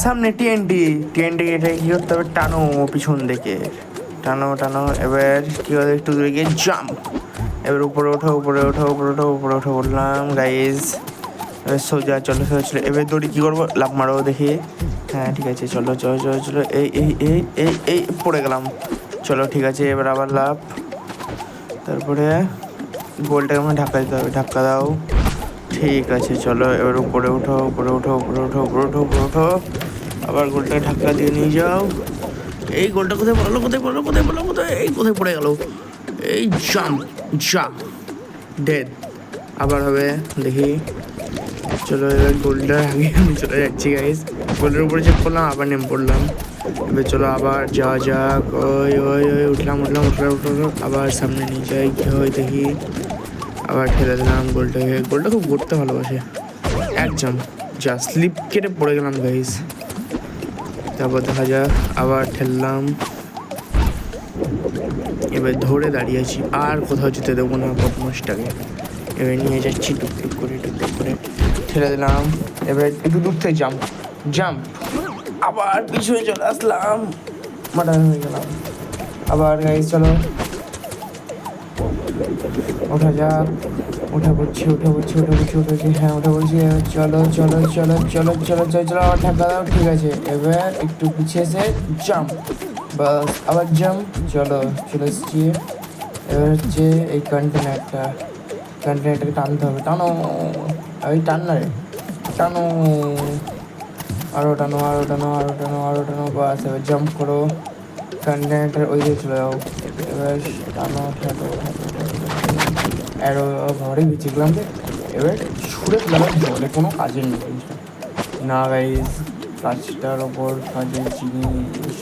সামনে TNT TNT, এটা কি করতে হবে, টানো পিছন দিকে, টানো টানো। এবার কি হবে, একটু দূরে গিয়ে জাম্প। এবার উপরে ওঠো উপরে ওঠো উপরে ওঠো উপরে ওঠো বললাম গাইজ। এবার সোজা চলো সোজা চলো। এবার দড়ি কী করবো, লাফ মারো দেখি। হ্যাঁ ঠিক আছে, চলো চলো চলো চলো। এই এই এই এই এই পড়ে গেলাম। চলো ঠিক আছে, এবার আবার লাফ। তারপরে গোলটাকে আমার ধাক্কা দিতে হবে, ধাক্কা দাও। ঠিক আছে চলো, এবার উপরে ওঠো উপরে ওঠো উপরে ওঠো উপরে ওঠো উপরে ওঠো। আবার গোলটাকে ধাক্কা দিয়ে নিয়ে যাও। এই গোলটা কোথায় পড়লো, কোথায় পড়লো, কোথায় পড়লো, কোথায়, এই কোথায় পড়ে গেল। এই জাম্প জাম্প ডেড। আবার হবে দেখি। চলো এবার গোলটার আগে আমি চলে যাচ্ছি গাইস। গোলের উপরে চেক করলাম, আবার নেমে পড়লাম। এবার চলো আবার যাওয়া যাক। ওই ওই ওই উঠলাম উঠলাম উঠলাম উঠলাম, আবার সামনে নিয়ে যাই কী হয় দেখি। আবার ঠেলে দিলাম গোলটাকে। গোলটা খুব করতে ভালোবাসে। এক জাম্প, যা স্লিপ কেটে পড়ে গেলাম গাইস। তারপর দেখা যাক, আবার ঠেললাম। এবার ধরে দাঁড়িয়ে আছি, আর কোথাও যেতে দেবো না বদমাসটাকে। এবার নিয়ে যাচ্ছি টুকটুক করে টুকটুক করে, ঠেলে দিলাম। এবার একটু দূর থেকে জাম্প জাম্প, আবার পিছনে চলে আসলাম, মার্ডার হয়ে গেলাম। আবার গাইস চলো ওঠা যাক। উঠে পড়ছি উঠে পড়ছি উঠে পড়ছি উঠে পড়ছি, হ্যাঁ উঠে পড়ছি। চলো চলো চলো চলো চলো চলো চলো, আবার ধাক্কা দাও। ঠিক আছে, এবার একটু পিছিয়ে এসে জাম্প, বাস আবার জাম্প। চলো চলে এসেছি। এবার হচ্ছে এই কন্টেনারটাকে টানতে হবে। টানো, এই টান না রে, টানো, আরও টানো আরও টানো আরও টানো আরও টানো, বাস এবার জাম্প করো। কন্টেনারটার ওই দিকে চলে যাও। এবার টানো ঠানো আরও ঘরে বিচিকলাম। এবার ছুঁড়ে ফেলাম জলে, কোনো কাজের নেই জিনিসটা না গাইজ। কাজটার ওপর কাজের জিনিস।